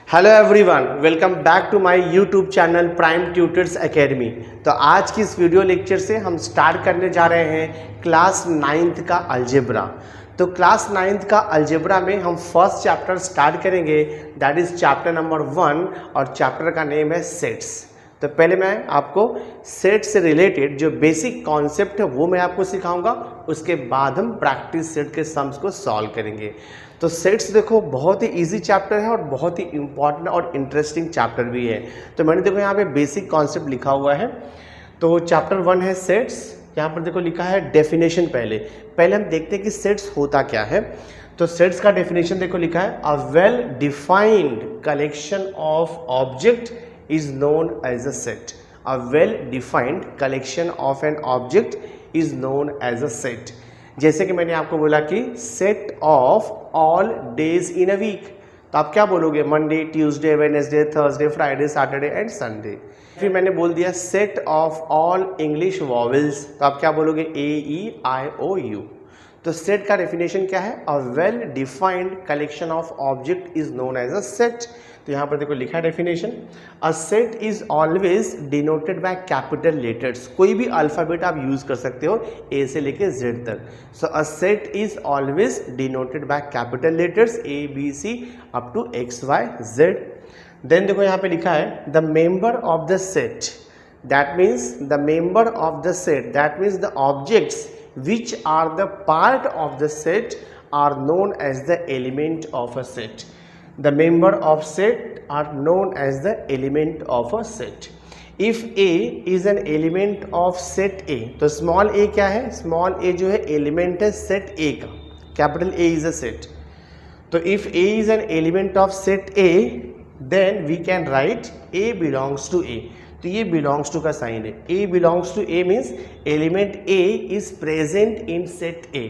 Hello everyone, welcome back to my YouTube channel prime tutors academy. तो आज की इस वीडियो लेक्चर से हम स्टार्ट करने जा रहे हैं क्लास 9th का अलजेब्रा। तो क्लास 9th का अलजेब्रा में हम फर्स्ट चैप्टर स्टार्ट करेंगे, दैट इज चैप्टर नंबर 1 और चैप्टर का नेम है सेट्स। तो पहले मैं आपको सेट से रिलेटेड जो बेसिक कॉन्सेप्ट है वो मैं आपको सिखाऊंगा, उसके बाद हम प्रैक्टिस सेट के सम्स को सॉल्व करेंगे। तो सेट्स देखो बहुत ही इजी चैप्टर है और बहुत ही इंपॉर्टेंट और इंटरेस्टिंग चैप्टर भी है। तो मैंने देखो यहाँ पे बेसिक कॉन्सेप्ट लिखा हुआ है। तो चैप्टर 1 है सेट्स। यहाँ पर देखो लिखा है डेफिनेशन। पहले हम देखते हैं कि सेट्स होता क्या है। तो सेट्स का डेफिनेशन देखो लिखा है, a well defined collection of object is known as a set. A well-defined collection of an object is known as a set. जैसे कि मैंने आपको बोला कि set of all days in a week, तो आप क्या बोलोगे? Monday, Tuesday, Wednesday, Thursday, Friday, Saturday and Sunday. फिर मैंने बोल दिया set of all English vowels, तो आप क्या बोलोगे? A, E, I, O, U। तो सेट का डेफिनेशन क्या है? A well defined collection of object is known as a set. तो यहाँ पर देखो लिखा है definition, a set is always denoted by capital letters. कोई भी अल्फाबेट आप यूज कर सकते हो, ए से लेके जेड तक। So a set is always denoted by capital letters A B C up to X Y Z. Then देखो यहाँ पे लिखा है the member of the set, that means the member of the set, that means the objects which are the part of the set are known as the element of a set. The member of set are known as the element of a set. If A is an element of set A, तो small a क्या है? Small a जो है element है set A का, capital A is a set. तो if A is an element of set A, then we can write A belongs to A. तो ये बिलोंग्स टू का साइन है। A belongs to A means element A is present in set A,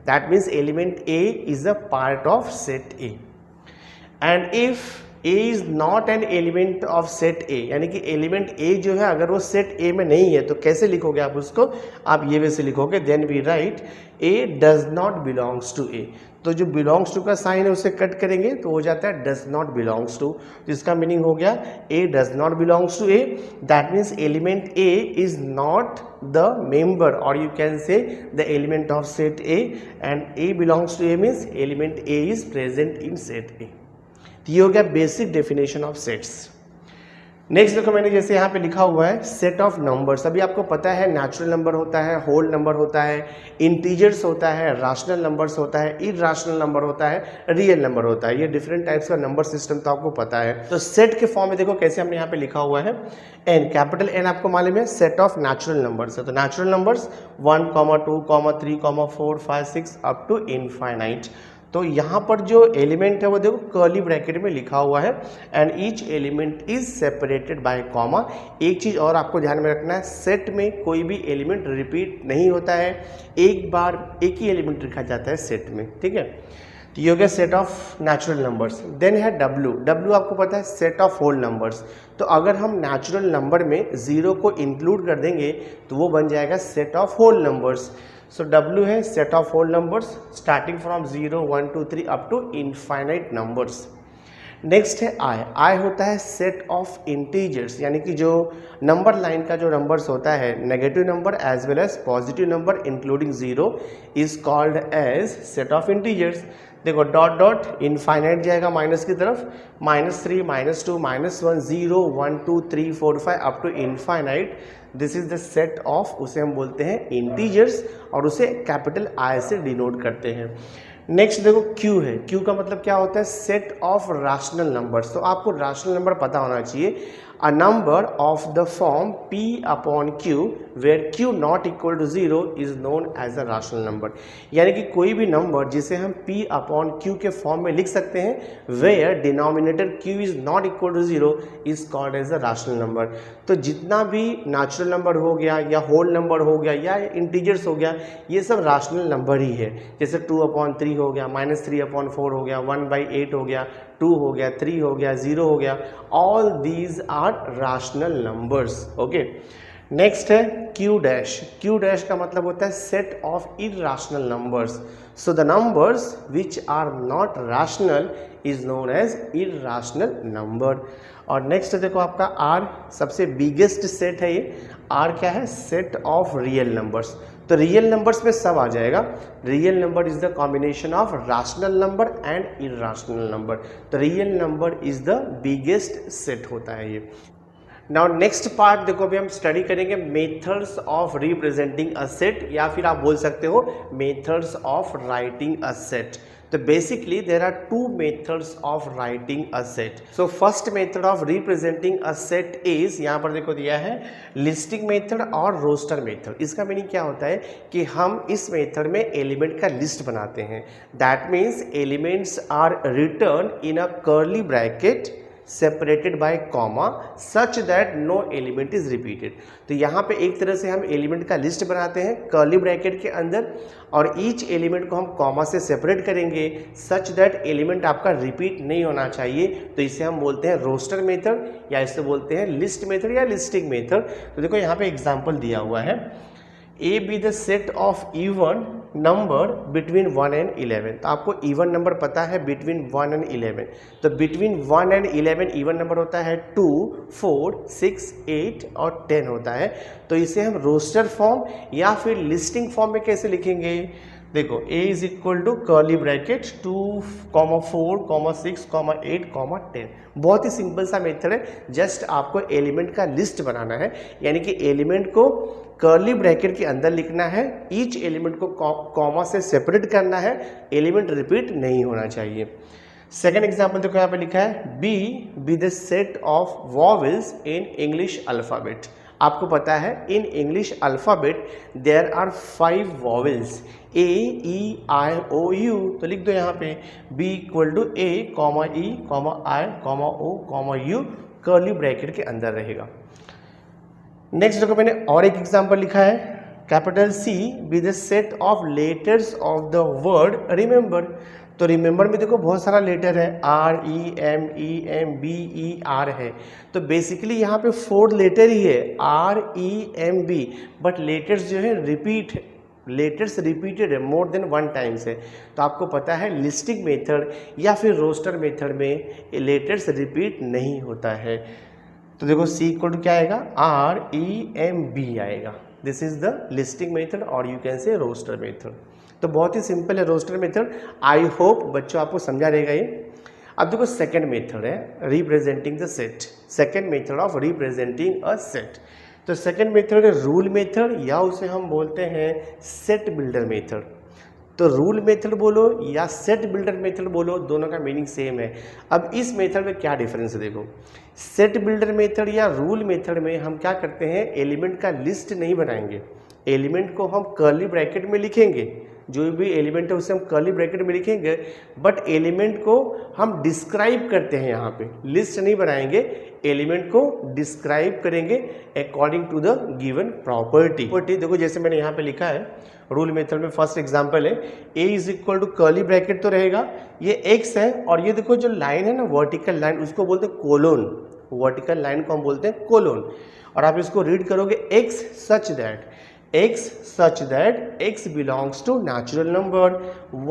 that means element A is a part of set A. And if A is not an element of set A, यानी कि element ए जो है अगर वो set ए में नहीं है, तो कैसे लिखोगे आप उसको? आप ये वैसे लिखोगे, then we write A does not belongs to A. तो जो बिलोंग्स टू का साइन है उसे कट करेंगे तो हो जाता है डज नॉट बिलोंग्स टू। तो इसका मीनिंग हो गया A does not belongs to A, that means element A is not the member और you can say the element of set A, and A belongs to A means element A is present in set A. ये हो गया basic definition of sets. Next देखो मैंने जैसे यहाँ पे लिखा हुआ है सेट ऑफ नंबर्स। अभी आपको पता है नेचुरल नंबर होता है, होल नंबर होता है, इंटीजर्स होता है, राशनल नंबर्स होता है, इरराशनल नंबर होता है, रियल नंबर होता है। ये डिफरेंट टाइप्स का नंबर सिस्टम तो आपको पता है। तो सेट के फॉर्म में देखो कैसे हमने यहाँ पे लिखा हुआ है, एन, कैपिटल एन आपको मालूम है सेट ऑफ नेचुरल नंबर्स है। तो natural numbers 1, 2, 3, 4, 5, 6 up to infinite. तो यहाँ पर जो एलिमेंट है वो देखो कर्ली ब्रैकेट में लिखा हुआ है, and each element is separated by comma. एक चीज़ और आपको ध्यान में रखना है, सेट में कोई भी एलिमेंट रिपीट नहीं होता है, एक बार एक ही एलिमेंट लिखा जाता है सेट में, ठीक है। तो ये हो गया set of natural numbers. Then है डब्ल्यू। डब्ल्यू आपको पता है सेट ऑफ होल नंबर्स। तो अगर हम नेचुरल नंबर में 0 को इंक्लूड कर देंगे तो वो बन जाएगा set of whole numbers. So W है set of whole numbers starting from 0, 1, 2, 3 up to infinite numbers. Next है आई। आई होता है सेट ऑफ इंटीजर्स, यानी कि जो नंबर लाइन का जो नंबर्स होता है, negative number as well as positive number including 0 is called as set of integers. देखो डॉट डॉट इनफाइनाइट जाएगा माइनस की तरफ, -3, -2, -1, 0, 1, 2, 3, 4, 5 up to infinite. This is the set of, उसे हम बोलते हैं इंटीजर्स और उसे कैपिटल आई से डिनोट करते हैं। नेक्स्ट देखो क्यू है। क्यू का मतलब क्या होता है? Set of rational numbers. तो आपको रैशनल नंबर पता होना चाहिए। A number of the form p upon q where q not equal to 0 is known as a rational number. यानी कि कोई भी नंबर जिसे हम p अपॉन q के फॉर्म में लिख सकते हैं where denominator q is not equal to 0 is called as a rational number. तो जितना भी नेचुरल नंबर हो गया या होल नंबर हो गया या इंटीजर्स हो गया, ये सब रैशनल नंबर ही है। जैसे 2/3 हो गया, -3/4 हो गया, 1/8 हो गया, 2 हो गया, 3 हो गया, 0 हो गया, all these are rational numbers. Okay, next है क्यू डैश। क्यू डैश का मतलब होता है set of irrational numbers. So the numbers which are not rational is known as irrational number. और नेक्स्ट देखो आपका आर, सबसे बिगेस्ट सेट है ये। आर क्या है? Set of real numbers. तो रियल नंबर्स में सब आ जाएगा। Real number is the combination of rational number and irrational number. तो real number is the biggest set होता है ये। नाउ नेक्स्ट पार्ट देखो, अभी हम स्टडी करेंगे methods of representing a set, या फिर आप बोल सकते हो methods of writing a set. तो basically there are two methods of writing a set. So first method of representing a set is, यहाँ पर देखो दिया है लिस्टिंग मेथड और रोस्टर मेथड। इसका मीनिंग क्या होता है कि हम इस मेथड में एलिमेंट का लिस्ट बनाते हैं। That means elements are written in a curly bracket separated by comma such that no element is repeated. तो यहाँ पे एक तरह से हम एलिमेंट का लिस्ट बनाते हैं कर्ली ब्रैकेट के अंदर, और ईच एलिमेंट को हम कॉमा से सेपरेट करेंगे सच दैट एलिमेंट आपका रिपीट नहीं होना चाहिए। तो इसे हम बोलते हैं रोस्टर मेथड, या इसे बोलते हैं लिस्ट मेथड या लिस्टिंग मेथड। तो देखो यहाँ पे एग्जाम्पल दिया हुआ है, ए be the set of even number between 1 and 11। तो आपको इवन नंबर पता है बिटवीन 1 एंड 11। तो बिटवीन 1 एंड 11 इवन नंबर होता है 2, 4, 6, 8 और 10 होता है। तो इसे हम रोस्टर फॉर्म या फिर लिस्टिंग फॉर्म में कैसे लिखेंगे? देखो a is equal to curly bracket 2, 4, 6, 8, 10। बहुत ही सिंपल सा मेथड है, जस्ट आपको एलिमेंट का लिस्ट बनाना है, यानी कि एलिमेंट को कर्ली ब्रैकेट के अंदर लिखना है, ईच एलिमेंट को कॉमा से सेपरेट करना है, एलिमेंट रिपीट नहीं होना चाहिए। सेकेंड एग्जाम्पल देखो यहाँ पे लिखा है be the set of vowels in English alphabet. आपको पता है in English alphabet there are 5 vowels A, E, I, O, U। तो लिख दो यहाँ पे B equal to A, E, I, O, U curly bracket के अंदर रहेगा। नेक्स्ट देखो मैंने और एक एग्जांपल लिखा है, capital C B the set of letters of the word remember. तो रिमेंबर में देखो बहुत सारा लेटर है, REMEMBER है। तो बेसिकली यहाँ पे 4 लेटर ही है, REMB, बट लेटर्स जो है रिपीट, लेटर्स रिपीटेड है, मोर देन 1 टाइम्स है। तो आपको पता है लिस्टिंग मेथड या फिर रोस्टर मेथड में लेटर्स रिपीट नहीं होता है। तो देखो C इक्वल टू क्या आएगा? REMB आएगा। This is the listing method और you can say roster method. तो बहुत ही सिंपल है रोस्टर मेथड। आई होप बच्चों आपको समझा रहेगा ये। अब देखो सेकेंड मेथड है representing the set. Second method of representing a set. तो सेकेंड मेथड है रूल मेथड, या उसे हम बोलते हैं सेट बिल्डर मेथड। तो रूल मेथड बोलो या सेट बिल्डर मेथड बोलो, दोनों का मीनिंग सेम है। अब इस मेथड में क्या डिफरेंस है देखो, सेट बिल्डर मेथड या रूल मेथड में हम क्या करते हैं, एलिमेंट का लिस्ट नहीं बनाएंगे, एलिमेंट को हम कर्ली ब्रैकेट में लिखेंगे, जो भी एलिमेंट है उसे हम कर्ली ब्रैकेट में लिखेंगे, बट एलिमेंट को हम डिस्क्राइब करते हैं, यहाँ पे लिस्ट नहीं बनाएंगे, एलिमेंट को डिस्क्राइब करेंगे according to the given property. देखो जैसे मैंने यहाँ पे लिखा है रूल मेथड में फर्स्ट एग्जांपल है a is equal to curly bracket तो रहेगा, ये x है, और ये देखो जो लाइन है ना वर्टिकल लाइन, उसको बोलते हैं कोलोन, वर्टिकल लाइन को हम बोलते हैं कोलोन। और आप इसको रीड करोगे x such that x belongs to natural number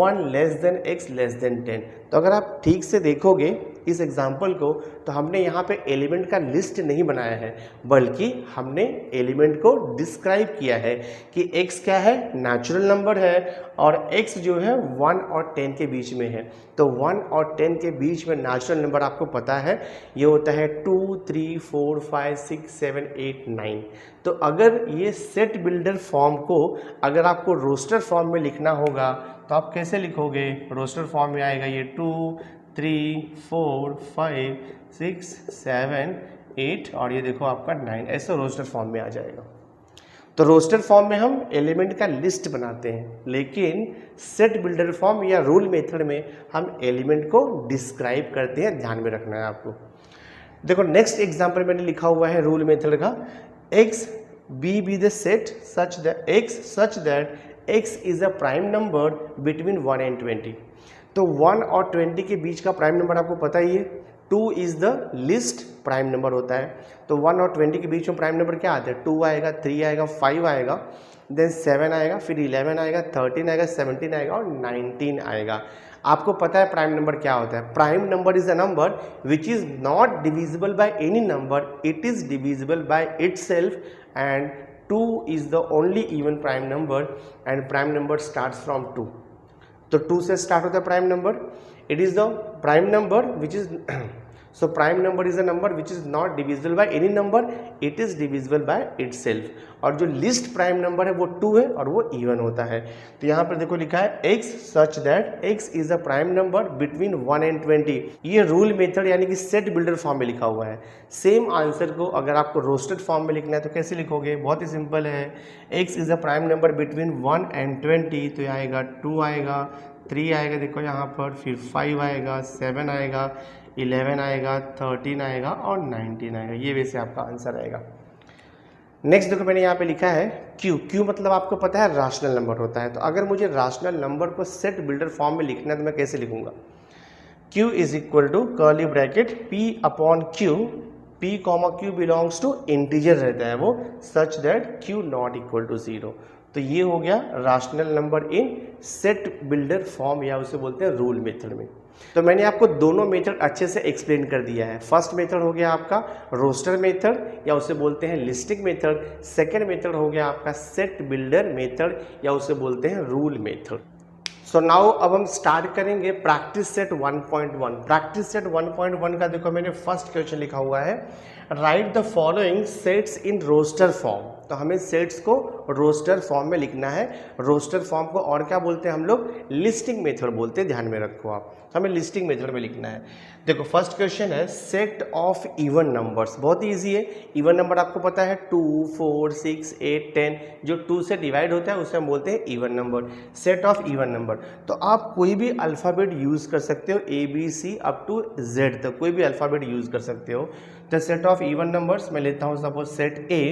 1 less than x less than 10। तो अगर आप ठीक से देखोगे इस एग्जाम्पल को, तो हमने यहाँ पे एलिमेंट का लिस्ट नहीं बनाया है, बल्कि हमने एलिमेंट को डिस्क्राइब किया है कि x क्या है, नेचुरल नंबर है, और x जो है 1 और 10 के बीच में है। तो 1 और 10 के बीच में नेचुरल नंबर आपको पता है ये होता है 2, 3, 4, 5, 6, 7, 8, 9। तो अगर ये सेट बिल्डर फॉर्म को अगर आपको रोस्टर फॉर्म में लिखना होगा तो आप कैसे लिखोगे? रोस्टर फॉर्म में आएगा ये 2, 3, 4, 5, 6, 7, 8 और ये देखो आपका 9, ऐसे रोस्टर फॉर्म में आ जाएगा। तो रोस्टर फॉर्म में हम एलिमेंट का लिस्ट बनाते हैं, लेकिन सेट बिल्डर फॉर्म या रूल मेथड में हम एलिमेंट को डिस्क्राइब करते हैं, ध्यान में रखना है आपको। देखो नेक्स्ट एग्जांपल मैंने लिखा हुआ है रूल मेथड का, x be the set such that x is a prime number between 1 and 20। तो 1 और 20 के बीच का प्राइम नंबर आपको पता ही है, 2 is the list prime number होता है। तो 1 और 20 के बीच में प्राइम नंबर क्या आते हैं? 2 आएगा, 3 आएगा, 5 आएगा, देन 7 आएगा, फिर 11 आएगा, 13 आएगा, 17 आएगा और 19 आएगा। आपको पता है प्राइम नंबर क्या होता है? Prime number is a number which is not divisible by any number, it is divisible by itself, and 2 is the only even prime number, and prime number starts from 2। तो 2 से start होता है prime number. It is the prime number which is so prime number is a number which is not divisible by any number, it is divisible by itself. और जो list prime number है वो 2 है और वो even होता है। तो यहाँ पर देखो लिखा है x such that x is a prime number between 1 and 20। ये रूल मेथड यानी कि सेट बिल्डर फॉर्म में लिखा हुआ है। सेम आंसर को अगर आपको रोस्टेड फॉर्म में लिखना है तो कैसे लिखोगे? बहुत ही सिंपल है। x is a prime number between 1 and 20, तो आएगा 2 आएगा, 3 आएगा, देखो यहाँ पर, फिर 5 आएगा, 7 आएगा, 11 आएगा, 13 आएगा और 19 आएगा। ये वैसे आपका आंसर आएगा। नेक्स्ट देखो मैंने यहाँ पे लिखा है क्यू मतलब आपको पता है राशनल नंबर होता है। तो अगर मुझे राशनल नंबर को सेट बिल्डर फॉर्म में लिखना है तो मैं कैसे लिखूंगा? Q is equal to curly bracket P upon Q, P comma Q belongs to integer रहता है वो, such that Q not equal to 0। तो ये हो गया rational number in set builder form, या उसे बोलते हैं रूल मेथड में। तो मैंने आपको दोनों मेथड अच्छे से एक्सप्लेन कर दिया है। फर्स्ट मेथड हो गया आपका रोस्टर मेथड, या उसे बोलते हैं लिस्टिंग मेथड। सेकंड मेथड हो गया आपका सेट बिल्डर मेथड, या उसे बोलते हैं रूल मेथड। सो नाउ अब हम स्टार्ट करेंगे प्रैक्टिस सेट 1.1। प्रैक्टिस सेट 1.1 का देखो मैंने फर्स्ट क्वेश्चन लिखा हुआ है, write the following sets in roster form. तो हमें सेट्स को रोस्टर फॉर्म में लिखना है। रोस्टर फॉर्म को और क्या बोलते हैं हम लोग? लिस्टिंग मेथड बोलते हैं, ध्यान में रखो आप। तो हमें लिस्टिंग मेथड में लिखना है। देखो फर्स्ट क्वेश्चन है सेट ऑफ इवन नंबर्स। बहुत ईजी है। इवन नंबर आपको पता है 2, 4, 6, 8, 10, जो 2 से डिवाइड होता है उसे हम बोलते हैं even number. Set of even number, तो आप कोई भी अल्फ़ाबेट यूज़ कर सकते हो, ABC अप टू Z तक कोई भी अल्फ़ाबेट यूज़ कर सकते हो। The set of even numbers मैं लेता हूँ सपोज सेट A।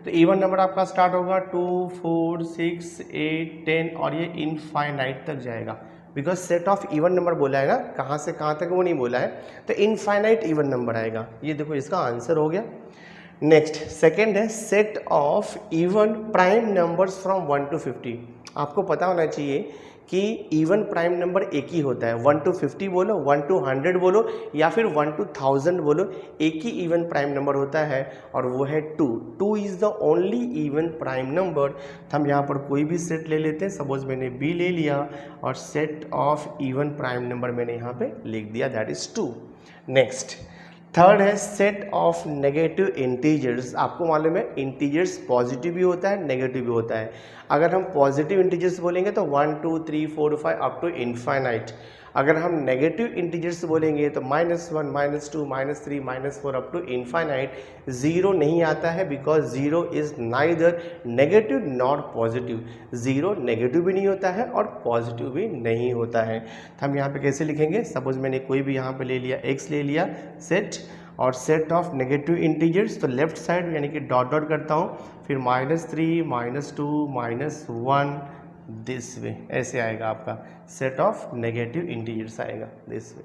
तो इवन नंबर आपका स्टार्ट होगा 2, 4, 6, 8, 10 और ये इनफाइनाइट तक जाएगा, because set of even number बोला है ना, कहाँ से कहाँ तक वो नहीं बोला है। तो इनफाइनाइट इवन नंबर आएगा। ये देखो इसका आंसर हो गया। नेक्स्ट सेकेंड है set of even prime numbers from 1 to 50। आपको पता होना चाहिए कि इवन प्राइम नंबर एक ही होता है। 1 to 50 बोलो, 1 to 100 बोलो, या फिर 1 to 1000 बोलो, एक ही इवन प्राइम नंबर होता है और वो है 2। 2 is the only even prime number. तो हम यहाँ पर कोई भी सेट ले लेते हैं। सपोज मैंने B ले लिया और set of even prime number मैंने यहाँ पे लिख दिया, दैट इज़ 2। नेक्स्ट थर्ड है सेट ऑफ नेगेटिव इंटीजर्स। आपको मालूम है इंटीजर्स पॉजिटिव भी होता है, नेगेटिव भी होता है। अगर हम पॉजिटिव इंटीजर्स बोलेंगे तो 1, 2, 3, 4, 5 अप टू इनफाइनाइट। अगर हम नेगेटिव इंटीजर्स बोलेंगे तो -1, -2, -3, -4 अप टू इनफाइनाइट। ज़ीरो नहीं आता है because zero is neither negative not positive. Zero negative भी नहीं होता है और पॉजिटिव भी नहीं होता है। तो हम यहाँ पे कैसे लिखेंगे? सपोज मैंने कोई भी यहाँ पे ले लिया, x ले लिया सेट, और सेट ऑफ नेगेटिव इंटीजर्स, तो लेफ्ट साइड यानी कि डॉट डॉट करता हूँ, फिर -3, -2, -1 दिस वे, ऐसे आएगा आपका सेट ऑफ नेगेटिव इंटीजर्स आएगा दिस वे।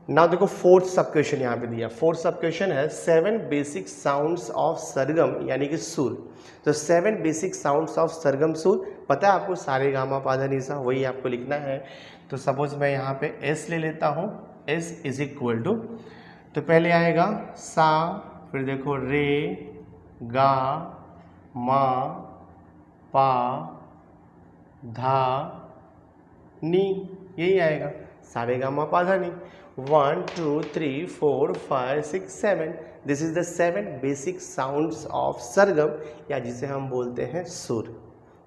नाउ देखो फोर्थ सब क्वेश्चन यहाँ पे दिया। फोर्थ सब क्वेश्चन है 7 बेसिक साउंड्स ऑफ सरगम यानी कि सुर। तो 7 बेसिक साउंड्स ऑफ सरगम सुर पता है आपको, सारे गामा पाधा निसा, वही आपको लिखना है। तो सपोज मैं यहाँ पे S ले लेता हूँ, S इज इक्वल टू, तो पहले आएगा सा, फिर देखो रे, गा, मा, पा, धा, नी, यही आएगा सारे गामा पा धा नी। 1, 2, 3, 4, 5, 6, 7, this is the 7 basic sounds of sargam, या जिसे हम बोलते हैं सुर।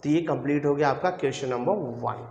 तो ये कंप्लीट हो गया आपका क्वेश्चन नंबर 1।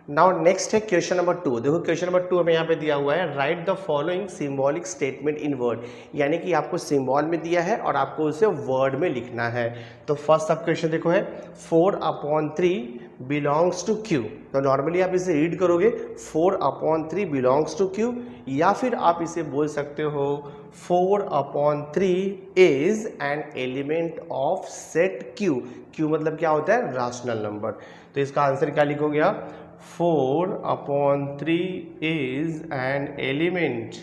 नाउ नेक्स्ट है क्वेश्चन नंबर 2। देखो क्वेश्चन नंबर 2 हमें यहाँ पे दिया हुआ है, write the following symbolic statement in word, यानी कि आपको सिंबल में दिया है और आपको उसे वर्ड में लिखना है। तो फर्स्ट सब क्वेश्चन देखो है 4/3 बिलोंग्स टू Q। तो नॉर्मली आप इसे रीड करोगे 4/3 बिलोंग्स टू Q, या फिर आप इसे बोल सकते हो 4/3 is an element of set Q। Q मतलब क्या होता है? Rational number. तो इसका आंसर क्या लिखोगे आप? 4/3 is an element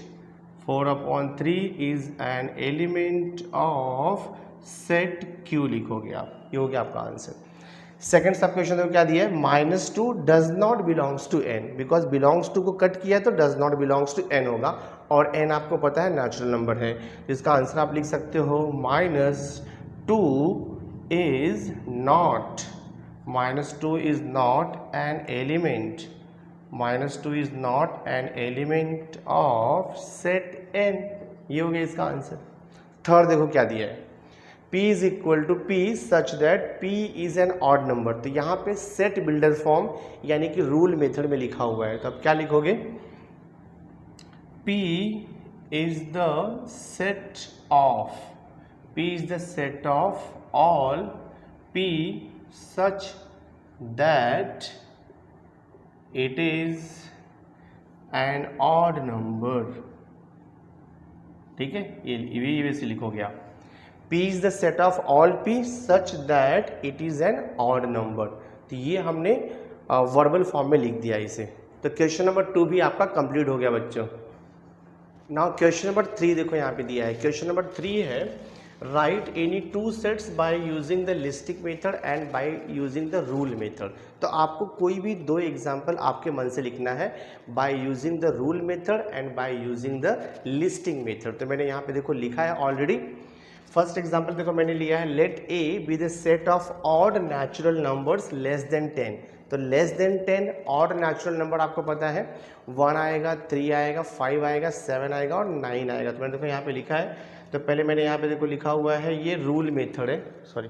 4/3 is an element of set Q लिखोगे आप, ये हो गया आपका आंसर। सेकंड सब क्वेश्चन देखो क्या दिया है, -2 does not belongs to n, because belongs to को कट किया है तो does not belongs to n होगा, और n आपको पता है नेचुरल नंबर है, इसका आंसर आप लिख सकते हो -2 is not an element, -2 is not an element of set n, ये हो गया इसका आंसर। थर्ड देखो क्या दिया है, P is equal to P such that P is an odd number, तो यहाँ पे सेट बिल्डर फॉर्म यानी कि रूल मेथड में लिखा हुआ है, तो अब क्या लिखोगे, P is the set of all P such that it is an odd number, ठीक है, ये वैसे लिखोगे आप, P is the set of all P such that it is an odd number, तो ये हमने वर्बल फॉर्म में लिख दिया इसे। तो क्वेश्चन नंबर 2 भी आपका कंप्लीट हो गया बच्चों। नाउ क्वेश्चन नंबर 3 देखो यहाँ पे दिया है, क्वेश्चन नंबर 3 है right any 2 sets by using the listing method and by using the rule method, तो आपको कोई भी 2 एग्जाम्पल आपके मन से लिखना है by using the rule method and by using the listing method. तो मैंने यहाँ पे देखो लिखा है ऑलरेडी। फर्स्ट एग्जाम्पल देखो मैंने लिया है, let A be the set of odd natural numbers less than 10, तो less than 10 odd natural number आपको पता है 1 आएगा, 3 आएगा, 5 आएगा, 7 आएगा और 9 आएगा। तो मैंने देखो यहाँ पे लिखा है, तो पहले मैंने यहाँ पे देखो लिखा हुआ है ये रूल मेथड है, सॉरी,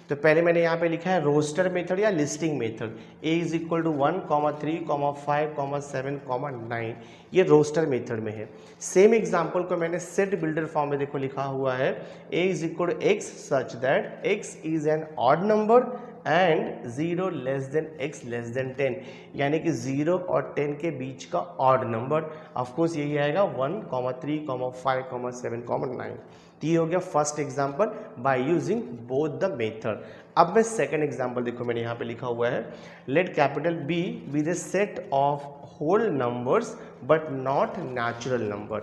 तो पहले मैंने यहाँ पे लिखा है रोस्टर मेथड या listing method, A is equal to 1, 3, 5, 7, 9, ये रोस्टर मेथड में है। सेम एग्जाम्पल को मैंने सेट बिल्डर फॉर्म में देखो लिखा हुआ है, A is equal to X such that X is an odd number and 0 less than X less than 10, यानी कि 0 और 10 के बीच का ऑड नंबर, ऑफकोर्स यही आएगा 1, 3, 5, 7, 9। तो ये हो गया first example by using both the method. अब मैं सेकंड एग्जाम्पल देखो मैंने यहाँ पे लिखा हुआ है, let capital B be the set of whole numbers but not natural number,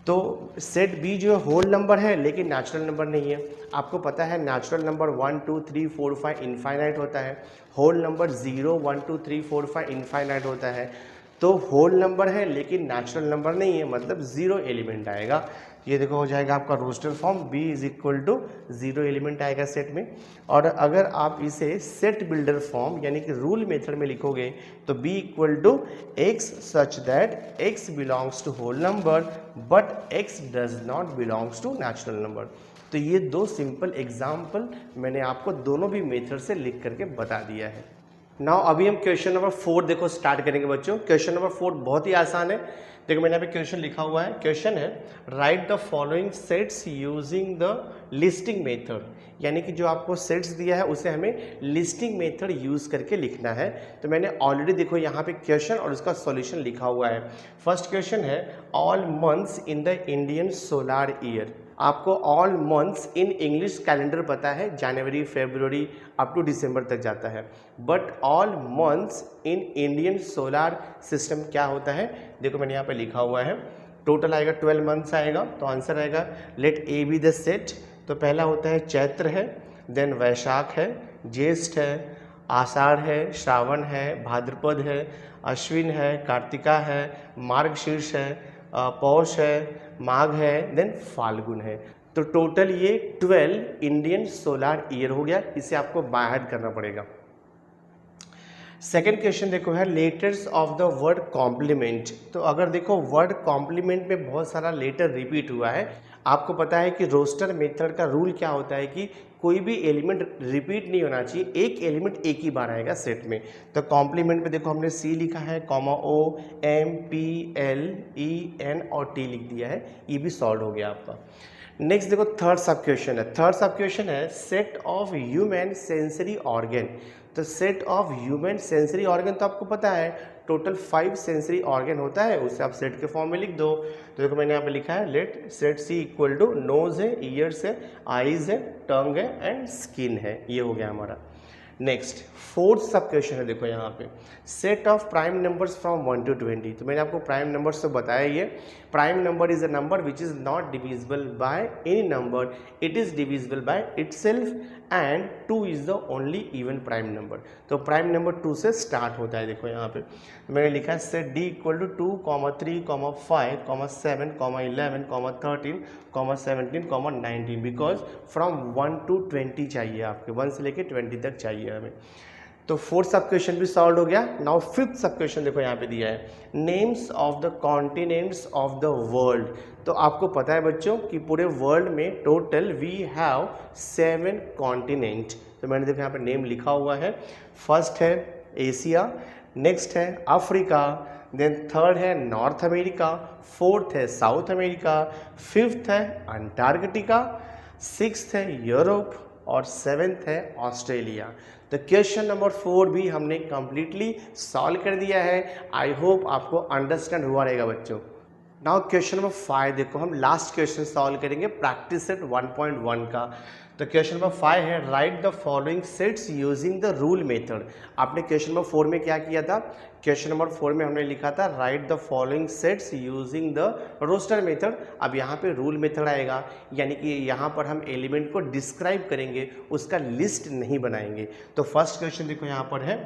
तो सेट बी जो है होल नंबर है लेकिन नेचुरल नंबर नहीं है। आपको पता है नेचुरल नंबर 1, 2, 3, 4, 5 इनफाइनाइट होता है, होल नंबर 0, 1, 2, 3, 4, 5 इनफाइनाइट होता है, तो होल नंबर है लेकिन नेचुरल नंबर नहीं है, मतलब 0 एलिमेंट आएगा। ये देखो हो जाएगा आपका roster form, b is equal to 0 element आएगा सेट में। और अगर आप इसे सेट बिल्डर फॉर्म यानी कि रूल मेथड में लिखोगे तो b equal to x such that x belongs to whole number but x does not belongs to natural number. तो ये 2 सिंपल एग्जाम्पल मैंने आपको दोनों भी मेथड से लिख करके बता दिया है। नाउ अभी हम क्वेश्चन नंबर 4 देखो स्टार्ट करेंगे बच्चों। क्वेश्चन नंबर 4 बहुत ही आसान है, देखो मैंने यहाँ पे क्वेश्चन लिखा हुआ है, क्वेश्चन है write the following sets using the listing method, यानी कि जो आपको सेट्स दिया है उसे हमें लिस्टिंग मेथड यूज करके लिखना है। तो मैंने ऑलरेडी देखो यहाँ पे क्वेश्चन और उसका सॉल्यूशन लिखा हुआ है। फर्स्ट क्वेश्चन है all months in the Indian solar year, आपको all months in English calendar पता है जनवरी फरवरी अप टू दिसंबर तक जाता है, but all months in Indian solar system क्या होता है, देखो मैंने यहाँ पे लिखा हुआ है, टोटल आएगा 12 मंथ्स आएगा। तो आंसर आएगा let A be the set, तो पहला होता है चैत्र है, देन वैशाख है, ज्येष्ठ है, आषाढ़ है, श्रावण है, भाद्रपद है, अश्विन है, कार्तिका है, मार्गशीर्ष है, पौष है, माघ है, देन फाल्गुन है। तो टोटल ये 12 इंडियन सोलार ईयर हो गया, इसे आपको बाय हार्ट करना पड़ेगा। सेकेंड क्वेश्चन देखो है letters of the word complement, तो अगर देखो वर्ड कॉम्प्लीमेंट में बहुत सारा लेटर रिपीट हुआ है, आपको पता है कि रोस्टर मेथड का रूल क्या होता है कि कोई भी एलिमेंट रिपीट नहीं होना चाहिए, एक एलिमेंट एक ही बार आएगा सेट में। तो कॉम्प्लीमेंट में देखो हमने सी लिखा है, comma O M P L E N और टी लिख दिया है, ये भी सॉल्व हो गया आपका। नेक्स्ट देखो थर्ड सब क्वेश्चन है, थर्ड सब क्वेश्चन है set of human sensory organ, तो set of human sensory organ तो आपको पता है टोटल 5 सेंसरी ऑर्गन होता है, उसे आप सेट के फॉर्म में लिख दो। तो देखो मैंने यहाँ पे लिखा है let set C equal to nose है, ईयर्स है, आईज है, टंग है एंड स्किन है, ये हो गया हमारा। नेक्स्ट फोर्थ सब क्वेश्चन है, देखो यहाँ पे set of prime numbers from 1 to 20। तो मैंने आपको प्राइम नंबर्स तो बताया ही है। Prime number is a number which is not divisible by any number, it is divisible by itself and 2 is the only even prime number. तो prime number 2 से start होता है। देखो यहाँ पे मैंने लिखा है set D equal to 2, 3, 5, 7, 11, 13, 17, 19, because from 1 to 20 चाहिए आपके, 1 से लेके 20 तक चाहिए हमें। तो फोर्थ सब क्वेश्चन भी सॉल्व हो गया। नाउ फिफ्थ सब क्वेश्चन देखो यहाँ पे दिया है names of the continents of the world. तो आपको पता है बच्चों कि पूरे वर्ल्ड में टोटल वी हैव 7 कॉन्टिनेंट। तो मैंने देखो यहाँ पे नेम लिखा हुआ है। फर्स्ट है एशिया, नेक्स्ट है अफ्रीका, देन थर्ड है नॉर्थ अमेरिका, फोर्थ है साउथ अमेरिका, फिफ्थ है अंटार्कटिका, सिक्स्थ है यूरोप और सेवेंथ है ऑस्ट्रेलिया। तो क्वेश्चन नंबर 4 भी हमने कंप्लीटली सॉल्व कर दिया है। आई होप आपको अंडरस्टैंड हुआ रहेगा बच्चों। नाउ क्वेश्चन नंबर 5 देखो, हम लास्ट क्वेश्चन सॉल्व करेंगे प्रैक्टिस सेट 1.1 का। तो क्वेश्चन नंबर 5 है write the following sets using the rule method. आपने क्वेश्चन नंबर 4 में क्या किया था? क्वेश्चन नंबर 4 में हमने लिखा था write the following sets using the roster method. अब यहाँ पे रूल मेथड आएगा, यानी कि यहाँ पर हम एलिमेंट को डिस्क्राइब करेंगे, उसका लिस्ट नहीं बनाएंगे। तो फर्स्ट क्वेश्चन देखो यहाँ पर है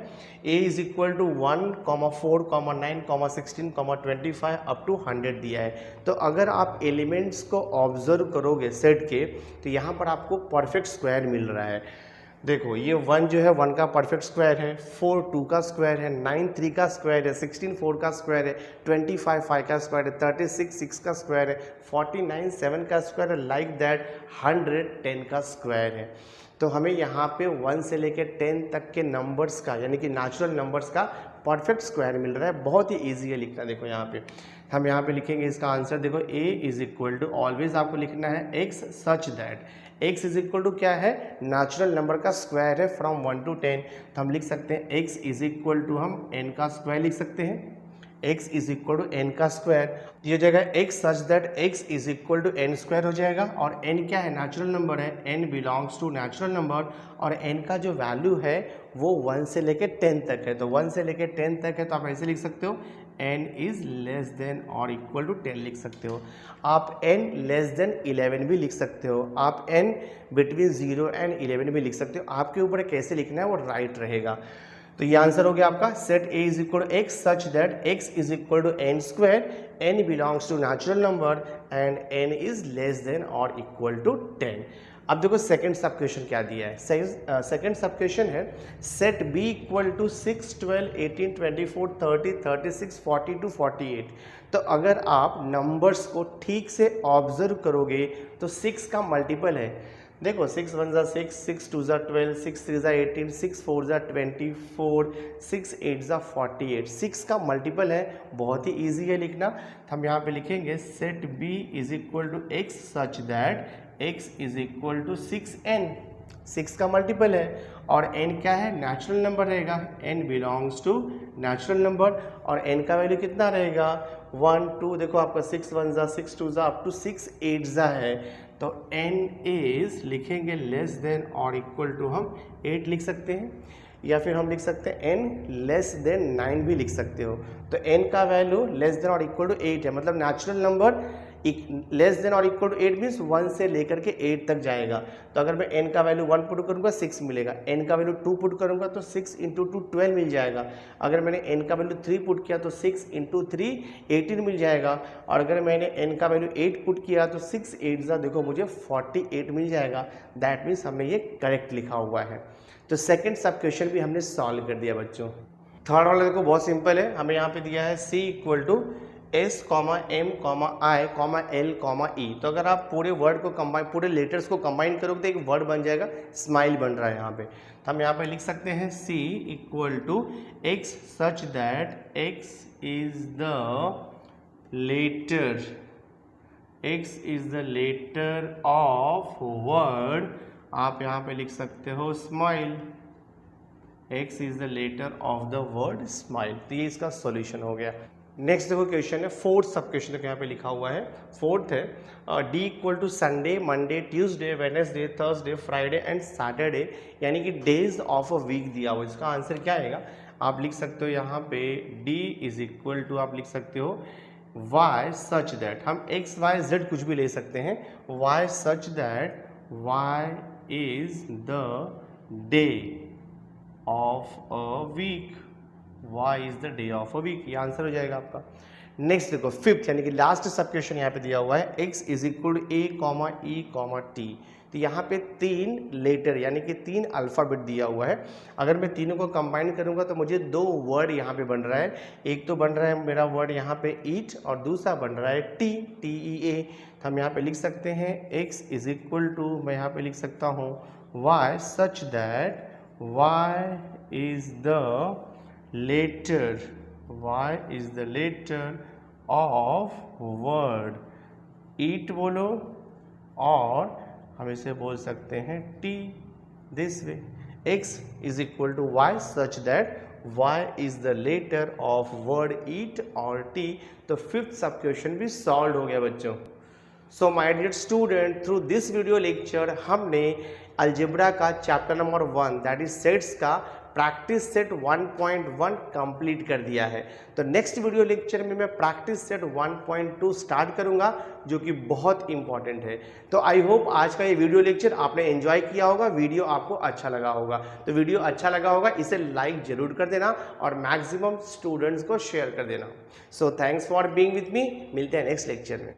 a is equal to 1, 4, 9, 16, 25 up to 100 दिया है। तो अगर आप एलिमेंट्स को ऑब्जर्व करोगे सेट के, तो यहाँ पर आपको परफेक्ट स्क्वायर मिल रहा है। देखो ये 1 जो है 1 का परफेक्ट स्क्वायर है, 4 2 का स्क्वायर है, 9 3 का स्क्वायर है, 16 4 का स्क्वायर है, 25 5 का स्क्वायर है, 36 6 का स्क्वायर है, 49 7 का स्क्वायर है, लाइक दैट 100 10 का स्क्वायर है। तो हमें यहाँ पे 1 से लेकर 10 तक के नंबर्स का, यानी कि नेचुरल नंबर्स का परफेक्ट स्क्वायर मिल रहा है। बहुत ही ईजी है लिखना। देखो यहाँ पे हम यहाँ पे लिखेंगे इसका आंसर। देखो a is equal to, always आपको लिखना है x such that x is equal to क्या है? नेचुरल नंबर का स्क्वायर है फ्रॉम 1 to 10। तो हम लिख सकते हैं x इज इक्वल टू, हम n का स्क्वायर लिख सकते हैं, x is equal to n का स्क्वायर। ये हो जाएगा x such that x is equal to n square हो जाएगा। और n क्या है? नेचुरल नंबर है, n belongs to natural number, और n का जो वैल्यू है वो 1 से लेके 10 तक है। तो 1 से लेके 10 तक है, तो आप ऐसे लिख सकते हो n इज लेस देन और इक्वल टू 10 लिख सकते हो। आप n लेस देन 11 भी लिख सकते हो, आप n बिटवीन 0 एंड 11 भी लिख सकते हो। आपके ऊपर कैसे लिखना है वो राइट रहेगा। तो ये आंसर हो गया आपका set a is equal to x such that x is equal to n square, n belongs to natural number and n is less than और इक्वल टू 10। अब देखो सेकंड सब क्वेश्चन क्या दिया है। सेकंड सब क्वेश्चन है सेट b इक्वल टू 6, 12, 18, 24, 30, 36, 42, 48। तो अगर आप नंबर्स को ठीक से ऑब्जर्व करोगे तो 6 का मल्टीपल है। देखो 6 1 ज़ा 6, 6 2 ज़ा 12, 6 3 ज़ा 18, 6 4 ज़ा 24, 6 8 ज़ा 48। 6 का मल्टीपल है, बहुत ही ईजी है लिखना। हम यहाँ पे लिखेंगे set b is equal to x such that x is equal to 6n। 6 का मल्टीपल है और n क्या है? नेचुरल नंबर रहेगा, n belongs to natural number, और n का वैल्यू कितना रहेगा? 1 2। देखो आपका 6 1 ज़ा 6 2 ज़ा अप टू 6 8 ज़ा है। तो n इज लिखेंगे लेस देन और इक्वल टू हम 8 लिख सकते हैं, या फिर हम लिख सकते हैं n लेस देन 9 भी लिख सकते हो। तो n का वैल्यू लेस देन और इक्वल टू 8 है, मतलब नेचुरल नंबर लेस देन और इक्वल टू 8 मीन्स 1 से लेकर के 8 तक जाएगा। तो अगर मैं n का वैल्यू 1 पुट करूँगा 6 मिलेगा, n का वैल्यू 2 पुट करूँगा तो 6 इंटू 2 12 मिल जाएगा। अगर मैंने n का वैल्यू 3 पुट किया तो 6 इंटू 3 18 मिल जाएगा। और अगर मैंने n का वैल्यू 8 पुट किया तो 6 8 ज़ा देखो मुझे 48 मिल जाएगा। दैट मीन्स हमने ये करेक्ट लिखा हुआ है। तो सेकेंड सब क्वेश्चन भी हमने सॉल्व कर दिया बच्चों। थर्ड वाला देखो बहुत सिंपल है, हमें यहाँ पे दिया है c equal to S, M, I, L, E। तो अगर आप पूरे वर्ड को कंबाइन, पूरे लेटर्स को कंबाइन करोगे तो एक वर्ड बन जाएगा, स्माइल बन रहा है यहाँ पे। तो हम यहाँ पे लिख सकते हैं C equal to x such that x is the letter of word. आप यहाँ पे लिख सकते हो smile, x is the letter of the word smile. तो ये इसका सॉल्यूशन हो गया। नेक्स्ट देखो क्वेश्चन है, फोर्थ सब क्वेश्चन देखो यहाँ पे लिखा हुआ है, फोर्थ है D equal to Sunday, Monday, Tuesday, Wednesday, Thursday, Friday and Saturday, यानी कि डेज ऑफ अ वीक दिया हुआ। इसका आंसर क्या आएगा? आप लिख सकते हो यहाँ पे डी इज इक्वल टू, आप लिख सकते हो वाई सच दैट, हम एक्स वाई जेड कुछ भी ले सकते हैं, Y such that Y is the day of a week, Y is the day of a week, ये आंसर हो जाएगा आपका। नेक्स्ट देखो फिफ्थ यानी कि लास्ट सब क्वेश्चन यहाँ पे दिया हुआ है, x is equal to A comma E comma T, तो यहाँ पे 3 लेटर यानी कि 3 अल्फ़ाबेट दिया हुआ है। अगर मैं तीनों को कंबाइन करूँगा तो मुझे 2 वर्ड यहाँ पे बन रहा है, एक तो बन रहा है मेरा वर्ड यहाँ पे ईट और दूसरा बन रहा है टी, टी ई ए। तो हम यहाँ पे लिख सकते हैं x इज इक्वल टू, मैं यहाँ पे लिख सकता हूँ y such that y is the letter, y is the letter of word eat बोलो, और हम इसे बोल सकते हैं t this way, x is equal to y such that y is the letter of word eat और t। तो fifth sub question भी सॉल्व हो गया बच्चों। So my dear student, through this video lecture हमने अलजेब्रा का chapter number 1 that is sets का practice set 1.1 complete कर दिया है। तो नेक्स्ट वीडियो लेक्चर में मैं प्रैक्टिस सेट 1.2 स्टार्ट करूंगा जो कि बहुत इंपॉर्टेंट है। तो आई होप आज का ये वीडियो लेक्चर आपने एंजॉय किया होगा, वीडियो आपको अच्छा लगा होगा। तो वीडियो अच्छा लगा होगा इसे लाइक जरूर कर देना और मैक्सिमम स्टूडेंट्स को शेयर कर देना। So thanks for being with me, मिलते हैं नेक्स्ट लेक्चर में।